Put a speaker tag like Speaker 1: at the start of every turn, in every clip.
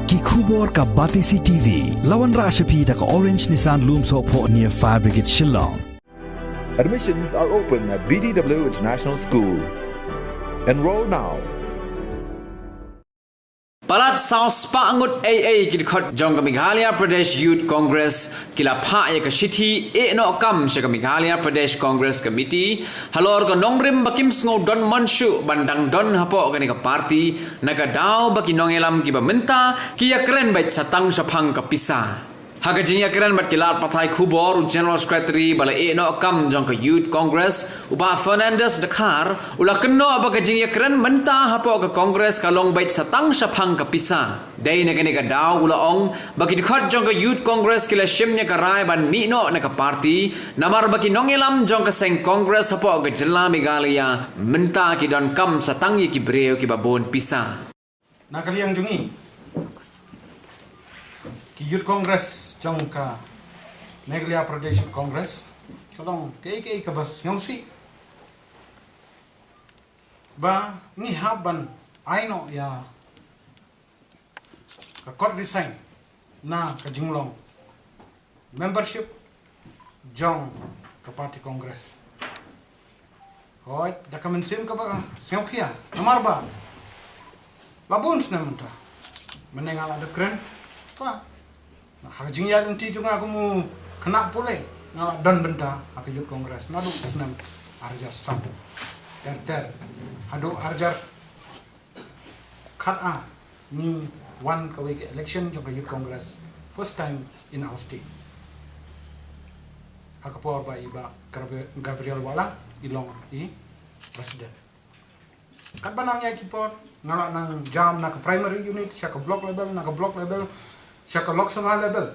Speaker 1: Ki khubor ka Batisi TV. Lawan Rashapi da ka Orange Nissan Loom Sopo near Fire Brigade Shillong.
Speaker 2: Admissions are open at BDW International School. Enroll now.
Speaker 3: Palat South Pangut AA Kidkhot Jong Meghalaya Pradesh Youth Congress Kila Pha ya ka Shithi e no kam she ka Meghalaya Pradesh Congress Committee halor ko nongrim bakim sngo don manshu bandang don hapo ka ni ka party naga daw baki nongelam Kiba Mynta ki ya kren bait satang saphang ka Pisa. Haga jingya keren bat kilat pathai khubor General Secretary bala e no kam jong ka Youth Congress uba Fernandez Dkhar ula kenno abaga jingya keren Mynta hapo ka Congress kalong bait satang saphang ka Pisa. Dai na kani ka daw ula ong bagi dikhot jong ka Youth Congress kila shimnya ka rai ban mi no na ka party namar baki nongelam jong ka seng Congress hapo ka jilla Meghalaya Mynta ki don kam satang yi ki breo ki babon Pisa.
Speaker 4: Nakaliang jungi ki Youth Congress jong ka Meghalaya Pradesh Congress kalong ke ka bas ngausi ba ni haban aino ya ka court resign na ka jinglong membership jong ka party congress hoy da ka mensim ka ba sengkia namar ba labun snamenta menengal ada keren ta hajing ya nanti juga aku mu kena pule ngala don benta aku Youth Congress nadu senam arja sam ter hadu arjar khat ni one ka week election juga Youth Congress first time in our state Hapoh ba iba Gabriel wala ilong i president kat banangnya kipor ngala nang jam na ka primary unit siya ka block level na ka block level siya ka Lok Sabha level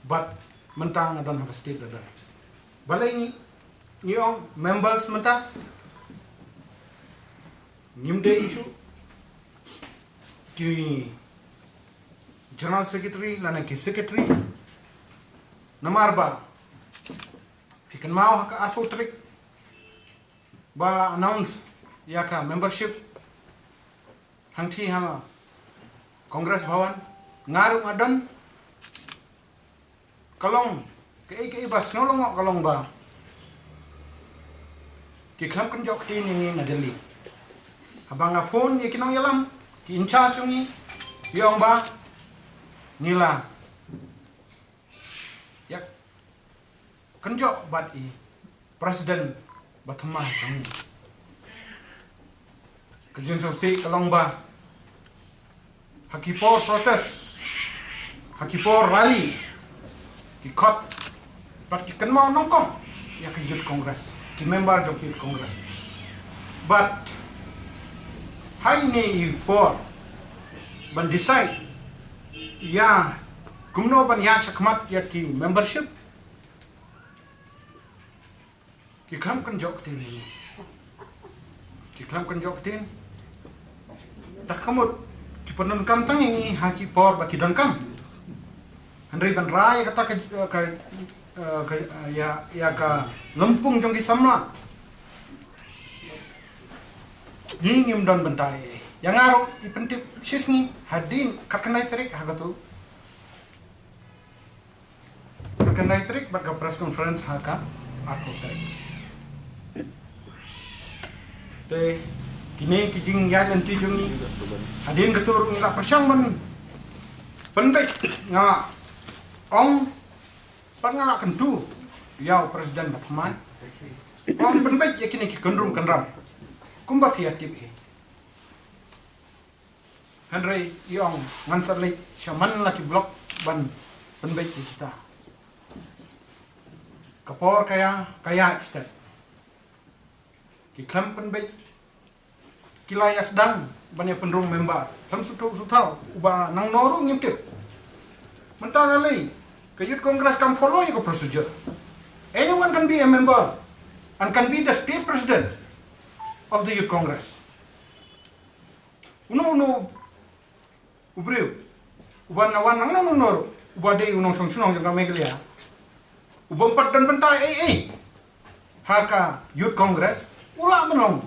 Speaker 4: but mentang na don ha state level balay ni yung members menta nimde issue ki general secretary lana ki secretary namar ba pikan mau ha ka atutrik ba announce ya ka membership hangthi hama Congress Bhawan ngarung adon kalong ke bas nolong kalong ba ki kham kan jok tin ni na Delhi habang phone ye kinong yalam ki in charge ni yong ba nila yak kan jok bat i president batma chungi kejeng sausi kalong ba Hapoh protest Hapoh rally ki kot but ki kan mau nongkong ya ke Youth Congress ki member jong Youth Congress but hai ni for ban decide ya kumno ban ya chakmat ya ki membership ki kam kan jok tin ni ki kam kan jok tin tak kamut ki penun kam tang ini Hapoh baki don kam Henry ban rai kata ya ka lempung jong ki samla ni ngim don bentai yang aro ipentip sisni hadin kakenai terik hagatu kakenai terik bak press conference haka arko terik te kini kijing ya nanti jungi hadin ketur ngila pasyang man pentek ngala ong pan ngala kentu yau presiden batman ong pentek ya kini ki kendrum kendram kumba kreatif Henry yong ngansar le shaman laki blok ban pentek kita kapor kaya step ki klam pentek kilaya sedang banyak penrung member kan sutau uba nang noru ngintip mentang lagi ke Youth Congress can follow your procedure. Anyone can be a member and can be the state president of the Youth Congress. Uno ubriu uban nawan nang noru uba de unong song jang Meghalaya ubang pat dan bentai haka Youth Congress ula menong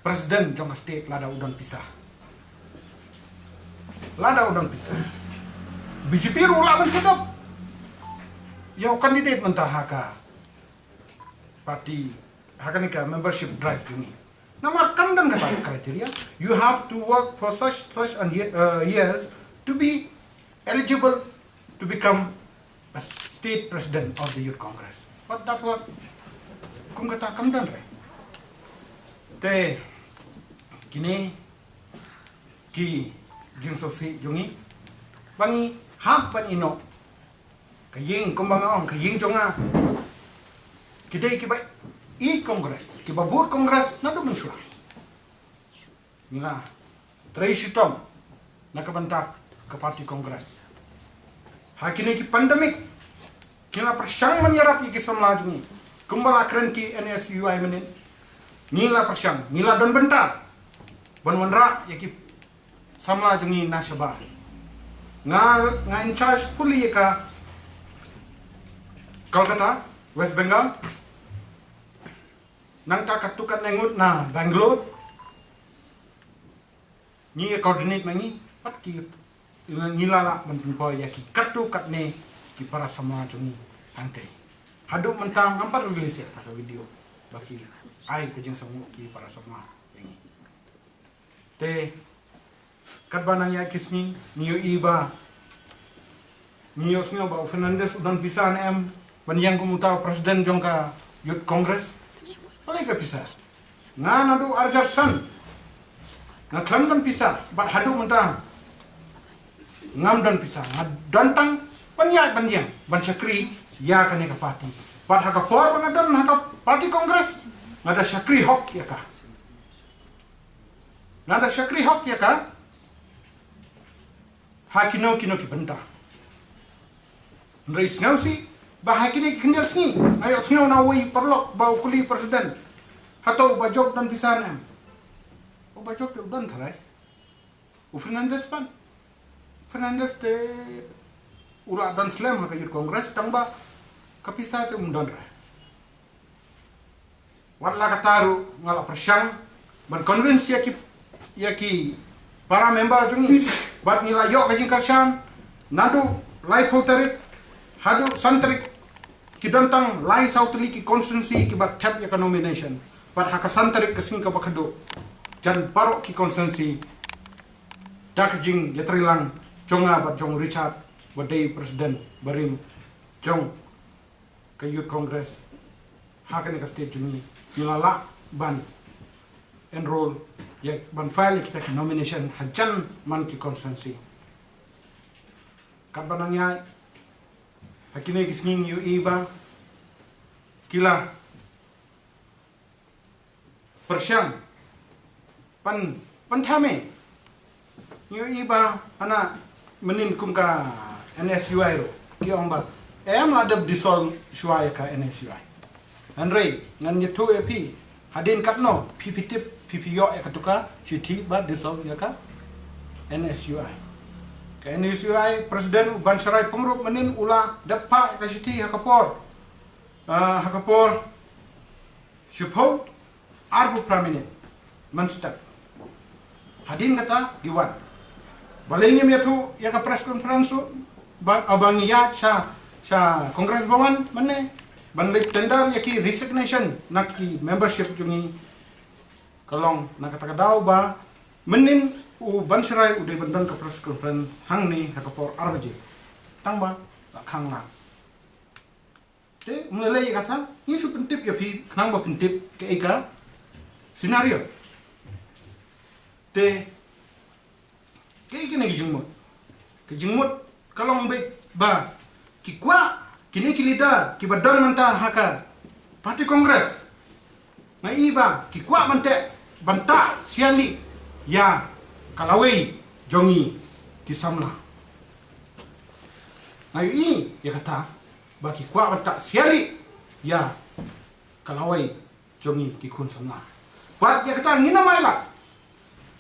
Speaker 4: presiden jong state lada udon Pisa lada udang Pisa. BJP rula ban sedap. Yang kandidat mentah haka parti haka nika membership drive juni. Namar kandan kata kriteria. You have to work for such and years to be eligible to become a state president of the Youth Congress. But that was kum kata kandan re. Te kini ki jing sosi jungi bangi hak ban ino kaying kumbang kaying jonga kidai kiba Congress kiba board Congress nado mensura nila traisitom nakabantak ke parti Congress hakini ki pandemic kila persyang menyerap ki samlajungi kumbala keren ki NSUI menin nila persyang nila don bentar banwanra yaki samlajungi nasaba ngal in charge puli ka Kolkata, West Bengal, nang katukat nengut na Bangalore, ni coordinate mangi, pat ki nilala mentempo ya ki katukat ne ki para sama jungi ante. Hadu mentang ampar rilis tak video baki ai kejeng samu ki para sama yangi. Te katbanang ya kisni niyo iba niyo snyo ba Fernandez udan Pisa em Banyang kumutaw presiden jong ka Youth Congress oleh ka Pisa nga nadu arjar san nga klamdan Pisa bat hadu mentang ngam dan Pisa nga dantang banyang ban syakri ya kane ka parti bat haka por bangadan haka parti Congress ngada syakri hok ya ka ngada syakri hok ya ka hakino kino ki benta Rais ngausi bahakini kendal sni ayo snyo na wei perlok bau kuli presiden atau bajok dan Pisa em o bajok te udan tharai u Fernandez te ura dan slam ka Youth Congress tangba ka Pisa te undan ra wala kataru ngala persyang ban convince yaki para member jungi bat nila yo ka jingkarsan nadu lai potarik hadu santrik kidantang lai sautli ki constituency ki bat tap ya nomination pat haka santrik kesing ka bakado jan parok ki constituency dak jing yatrilang jonga bat jong Richard badai presiden barim jong ka Youth Congress haka ni ka state jungi nilala ban enroll ya ban file kita ki nomination hajan man ki constituency kabanangya hakine kisning yu iba kila persyang pantame yu iba ana menin kum ka NSUI ro ki omba em la deb disol shuai ka NSUI andre ngan yetu ep hadin katno PPyo e katuka chiti ba disol ya ka NSUI NSUI Presiden Bansarai Pengrup menin ula dapat kasiti hakapor Hapoh arbu praminit menstep hadin kata giwan balainya metu ya ka press conference abang ya sa Kongres Bawan mene banlik tender yaki resignation naki membership jungi kalong nakata daw ba menin u Bansarai udah bendan ke press conference hang ni hakapor arbaje tangba khang na te mulai kata ni su pentip ya pi khang ba pentip ke eka scenario te ke kini kijingmut kalong baik ba kikwa kini kilida kibadan manta haka parti Kongres ngai ba kikwa mante banta siali ya kalawai jongi kisamla ngayu i ya kata baki kwa banta siali ya kalawai jongi kikun samla pat ya kata ngina maila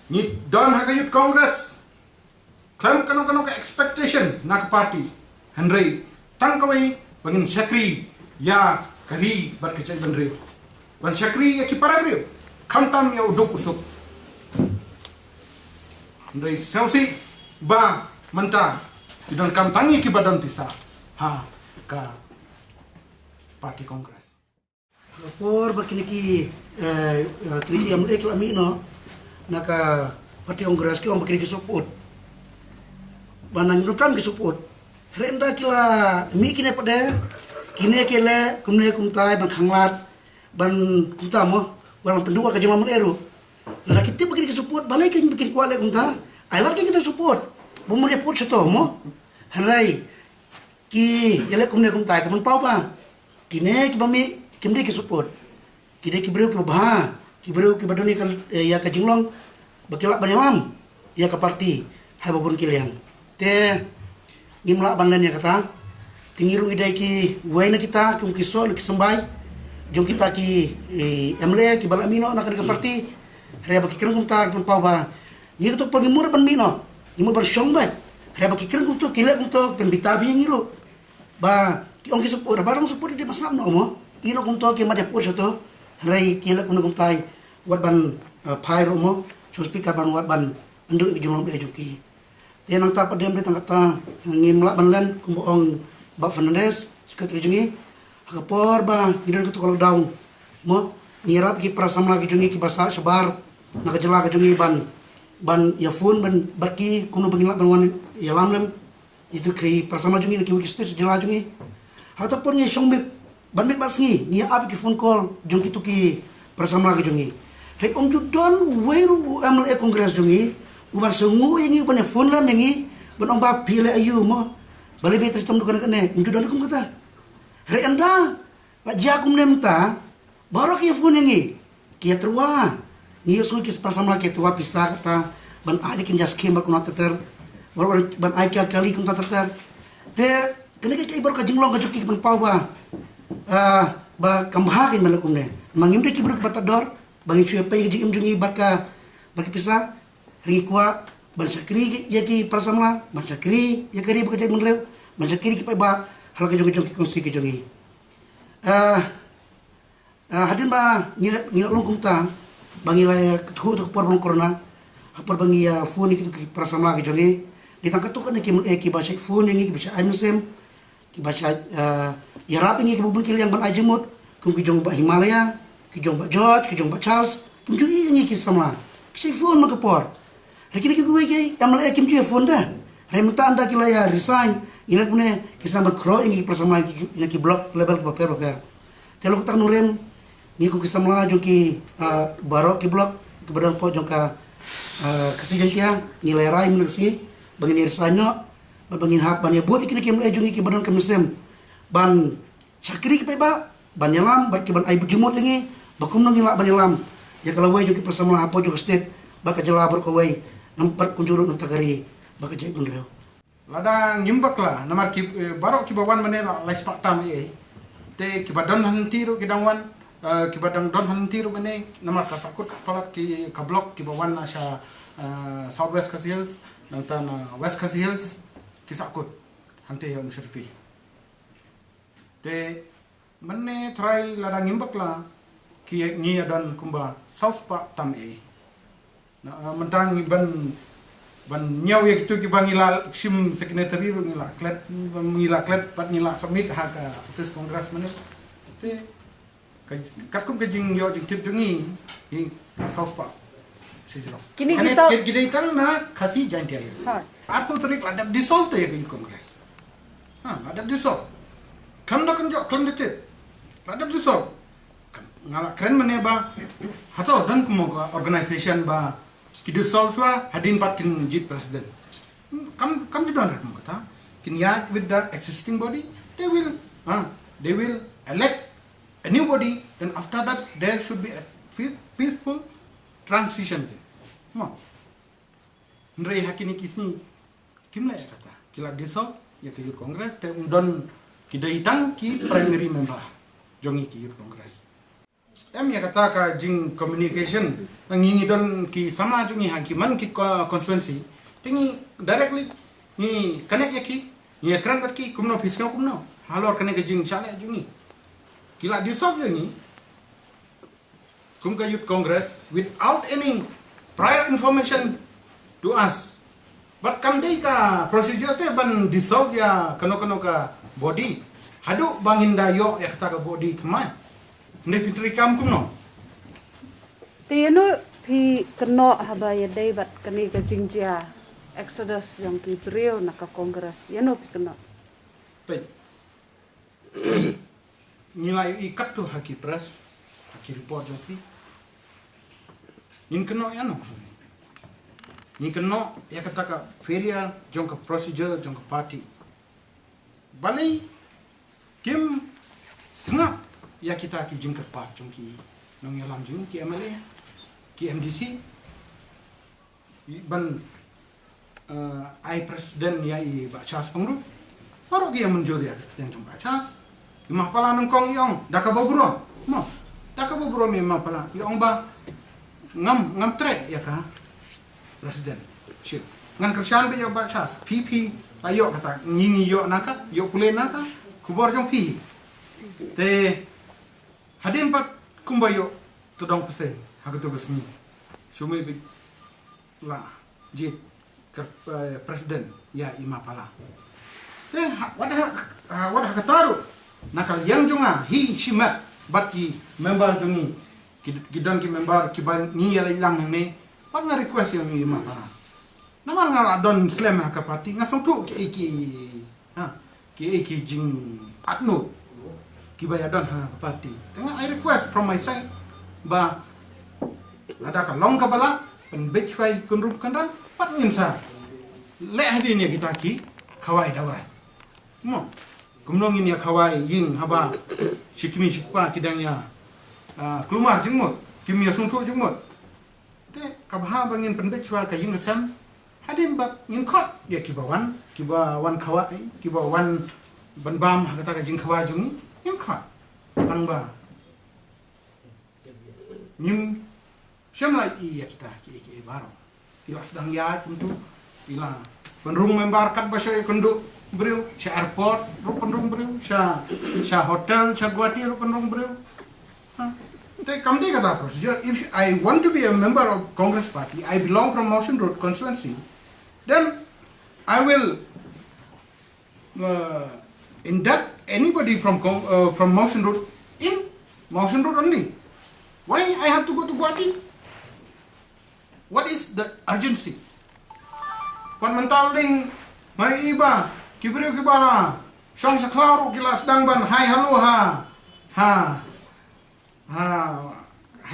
Speaker 4: ni don haka Youth Congress klaim kanong ka expectation nak party Henry tangkawai bangin syakri ya kari bat kecai benri ban syakri ya kiparabri kantam ya uduk usuk Andrei Sausi ba Mynta idon kam tangi Kiba dan Pisa ha ka parti kongres
Speaker 5: por bakini kini am ek lami no naka parti kongres ki om bakini support banang rukam ki support renda kila mi kine pada kine kele kumne kumtai ban khanglat ban kumtamo ban pendua ka jema eru la kita bakini support balai kan bikin kuale kumta ai lagi kita support bumure put seto mo harai ki yele kumne kumtai ka ban pau ba kine ki bami kimde ki support kide ki bro ki bah ki bro ki badoni kal ya ka jinglong bakila banyalam ya ka parti hababun kilian te ngimla bandan ya kata tingiru idai ki waina kita kum kiso ki sambai jom kita ki emle ki balamino nak ka parti re baki kereng ta ki pau ba ni to pagimur ban mino ngimur bar shomba re baki kereng to kile to ken bitar bi ngiro ba ki ong ki support barang support di masam no mo ino kum to ki made pur to rai kila kum tai wat ban phai ro mo so speaker ban wat ban ndu ki jom de juki te nang ta padem de tangata ngimla ban len kum ong ba Fernandez sekretari jungi Hapoh ba idon ko kalau down mo nirap ki prasamla ki jungi ki basa sabar nak jela ki jungi ban ya phone ban barki kum no bangila ban wan ya lamlem itu kri prasamla jungi ki wikiste jela jungi ataupun ni shongmik banmit basngi ni ab ki phone call jung ki tuki prasamla ki jungi rek om judon weru amle kongres jungi ubar sengu ingi ban phone lam ingi ban om ba pile ayu mo bale be terus tom dukan kene judon kum kata rek anda pak jakum nemta baru ki phone ingi ki terwa ni so ki prasamla ki terwa Pisa kata ban adi kin jas kem bakuna ter baru ban ai kali kum ter te kene ke ibar ka jinglong ka juki ban pau ba ba kambahakin malakum ne mangim de ki bro ka batador bangi chue pe ji im jungi barka Pisa ri kwa ban sakri ya ki prasamla ban sakri ya kari ba ka jai munrew ban sakri ki pa ba hal ka jungi ki konsi ki jungi hadin ba ngila lungkum ta bangi la kethu to por corona por bangi ya phone ki prasamla ki jungi ditangkat tu kan ki ba sai phone ngi ki bisa amsem ki baca ya rapi ni ki bubun kil yang ban ajimut kum ki jong ba Himalaya ki jong ba George ki jong ba Charles kim ju ngi ki sama ki phone ma kapor rekini ki gue ki amle kim ju phone da re muta anda ki la ya resign ila pune ki sama kro ngi persama ki blok level ki paper telo tak nurem ni kum ki sama jong ki barok ki blok ki badan po jong ka kasijan kia nilai rai menasi bagi resign bangin hap ban ya buat ikini kem jungi ki badan kemsem ban sakri ki ba ban yalam ban ki ban ai bujimot lagi bakum nang ila ban yalam ya kalau wai jungi persama Hapoh jungi state baka jela ber ko wai nampat kunjuru nang tagari baka jai bunreu
Speaker 4: ladang ngimbak la namar ki barok ki bawan manela lai spak tam te ki badan hantiru ki dangwan ki badan don hantiru mane namar ka sakut palat ki ka blok ki bawan asha southwest hills nang tan west hills kisakut hante yang syarpi te menne try ladang imbak la ki ni adan kumba south pak tam na mentang ban nyau ya gitu ki bangila sim secretary ngila klet pat ngila submit ha ka office congress mane te kat kum ke jing yo jing tip jungi hi south pak
Speaker 6: Kini
Speaker 4: kita ikan na kasih jangan dia. Aku terik ada dissolve ya di kongres. Ada dissolve. Kan dah kan jauh kan detik. Ada dissolve. Ngalah keren mana ba? Atau dan kemoga organisation ba ki dissolve lah hadin pat kin jit president. Kam juga nak kata. Kin ya with the existing body they will elect a new body and after that there should be a peaceful transition. Nrei hakini kisni kimla ya kata kila dissolve ya ke kongres te undon kidai tang ki primary member jongi ki kongres ya kata ka jing communication ngingi don ki sama jongi hakiman ki constituency tingi directly ni connect ya ki ni ekran bat ki kumno fiskau kumno halor kane ke jing chale jongi kila dissolve jongi kum ka youth congress without any prior information to us But kam dei ka procedure te ban dissolve ya kano ka body. Hadu bangin da yo ya kata ka body thamai. Ne pitri kam kumno.
Speaker 6: Tiano pi keno haba ya dei bat kani ka jingjia Exodus yang ki brio na ka kongres. Yano pi keno.
Speaker 4: Pe. Nilai ikat tu haki press, haki report jati. Nin keno ya no. Ni keno ya kata ka failure jong ka procedure jong ka party. Balai kim sengap ya kita ki jing ka part jong ki nong yalam jing ki MLA ki MDC ban ai presiden ya i ba chas pengru baru ki menjuri ya yang jong ba chas imah pala nang kong iong daka bobro mo daka bobro mi imah pala iong ba ngam tre ya ka presiden shit ngan kersan be ya ba chas PP ayo kata ngingi yo naka yo kule naka kubor jong pi te hadin pat kumbayo to dong pesen hagatu gusni shumi bi la jit presiden ya imapala te wada kataru nakal yang jonga hi shimat batki member jongi kidan ki member ki ban ni ya lang ne pat na request yang imapala namal ngala don slam ka parti ngasong tu ki jing atno Kiba don ha parti tengah I request from my side ba ada ka long ka bala pen betchwai kunrum kanran pat ngin sa le hadi ni kita ki khawai dawai mo kumnong ini ya khawai ying haba sikimi sikpa kidang ya klumar jingmot kimi ya sungtu jingmot te kabha bangin pen betchwa ka ying sam hadin ba ngin khot ya kiba wan khawai kiba wan ban bam kata ka jing khawai jungi yang khat tangba nim siam lai ya kita ki baro ila sedang ya tentu ila penrung member kat basya kundu breu sa airport ru penrung breu sa hotel sa guati ru penrung breu te kam de kata procedure if I want to be a member of Congress party I belong from Motion Road constituency then I will induct anybody from Motion Road in Motion Road only. Why I have to go to Guwahati? What is the urgency? Pan mental ding mai iba kibriu kibala song saklaru kila sedang ban hai halo ha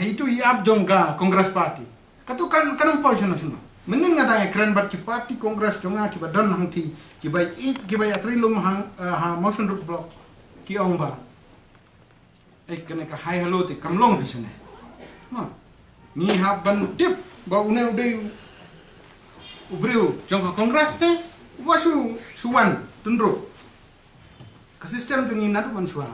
Speaker 4: itu iap jongka Congress Party. Katukan kanang position nasional. Menin ngada keren bat ki party Congress jonga ki badan hangti ki bai atrilum ha Motion Road block ki ongba kene ka hai halo te kamlong bisane ni ha ban tip ba une udai ubriu jongka Congress ne wasu suwan tundro ka sistem jongi nadu mansua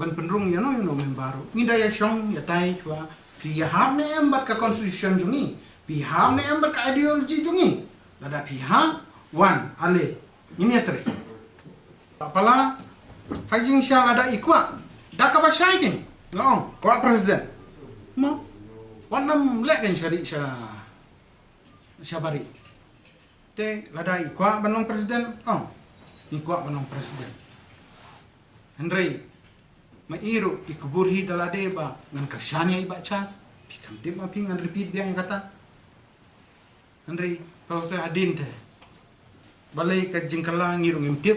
Speaker 4: ban penrung ya no membaru ni daya syong ya tai chwa pi ha ne embat ka constitution jongi pihak ne ember ka ideologi jungi lada pihak wan ale ini tre apala kajing sia lada ikwa daka basai kin ngong ko presiden mo wanam lek kan syari syabari te lada ikwa banong presiden ikwa banong presiden Henry mairu ikuburhi dalade ba ngan kersyanya iba chas pikam tim api ngan repeat dia yang kata Henry, kalau saya adin teh, balai ke jengkala ngirung imtip,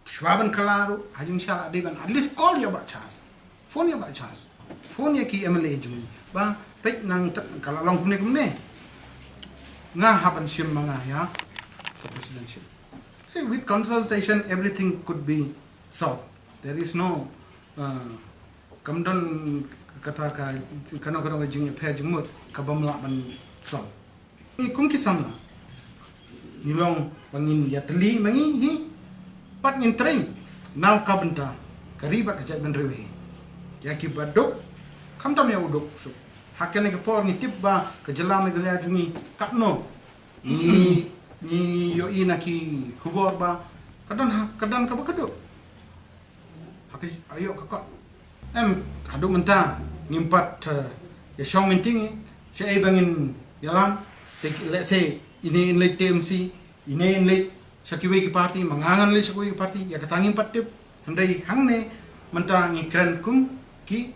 Speaker 4: swaban kalaru, hajing syara deban, at least call ya bak chas, phone ya bak chas, phone ya ki MLA jumi, ba pek nang kalau long kumne, ngah hapan sim manga ya, ke presidential. See, with consultation everything could be solved. There is no kamdon kata kana jing pe jumut kabamla ban so ni kum kisam la nilong pangin ya teli mangi hi pat ngin train naw ka benta kariba ka jat ben rewe ya ki badok kam tam ya udok so hakene ke por ni tibba ke jelam ke la jungi katno ni yo ina ki kubor ba kadan ka bakado hakai ayo ka kadu menta ngimpat ya syong inting saya bangin yalam let's say ini inlet TMC, ini inlet Syakiwe ki parti, mangangan le Syakiwe ki parti, ya katangin patip, handai hangne mentang ikran kum ki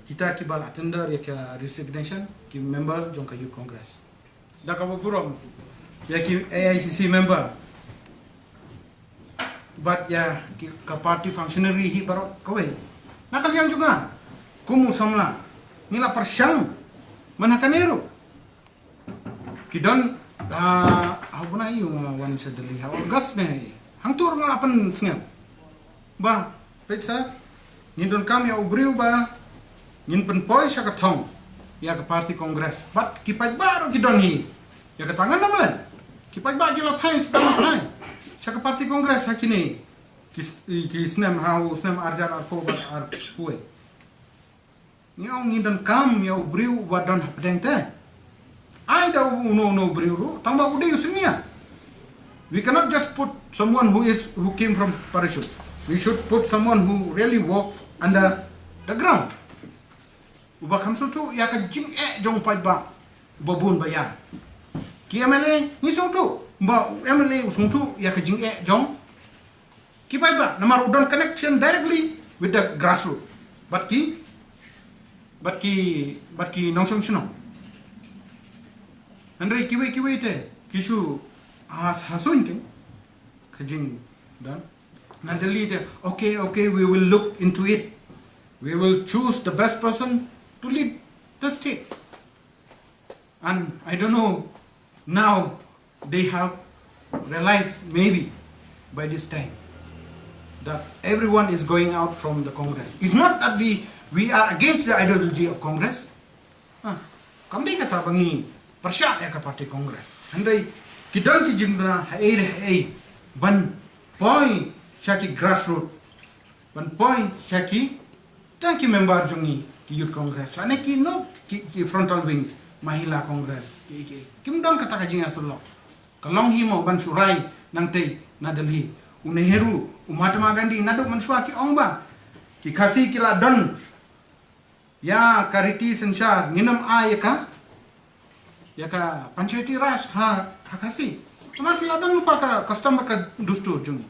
Speaker 4: kita kibal attender ya ke resignation ki member jong ka youth congress. Da ka burom ya ki AICC member. But ya ki ka party functionary hi baro kawe. Na kalian juga kumu samla nila persyang manakanero. Kidon habuna yung wan sa dali ha gas ne hangtur ng apan sngem. Ba, Pisa, nindon kami ya ubriu ba, nin penpoy siya katong, ya ke parti kongres, bat kipay baru kidon hi, ya ke tangan naman, kipay ba kila pay sedang pay, siya ke parti kongres hakini, ki snem hau snem arjar arpo bat arpuwe, nindon kam ya ubriu ba don hapdeng te, ay daw uno ubriu ru, tamba ude yusunya, we cannot just put someone who came from parachute. We should put someone who really walks under the ground. Uba kamsul tu ya ka jing jong pai ba babun ba ya. Ki MLA ni song tu ba MLA usung tu ya ka jing jong ki pai ba namar udon connection directly with the grassroots. But ki nong song sino. Andre kiwe te kisu hasun te ka jing dan and the leader, okay, we will look into it. We will choose the best person to lead the state. And I don't know, now they have realized maybe by this time that everyone is going out from the Congress. It's not that we are against the ideology of Congress. Kami kata bangi persya ya ke parti Congress. Andai kidon ki jingna hai ban point Syaki grassroots, ban point Syaki, tak ki member jongi ki youth congress. Lane ki no ki frontal wings, mahila congress. Kim dong kata kajing asulok. Kalong himo ban surai nang tei nadalhi. Uneheru, Mahatma Gandhi naduk mansua ki ongba. Ki kasi ki ladon. Ya kariti sensar nginam a ya ka panchayati raj ha kasi. Amar ki ladon lupa ka customer ka dustu jongi.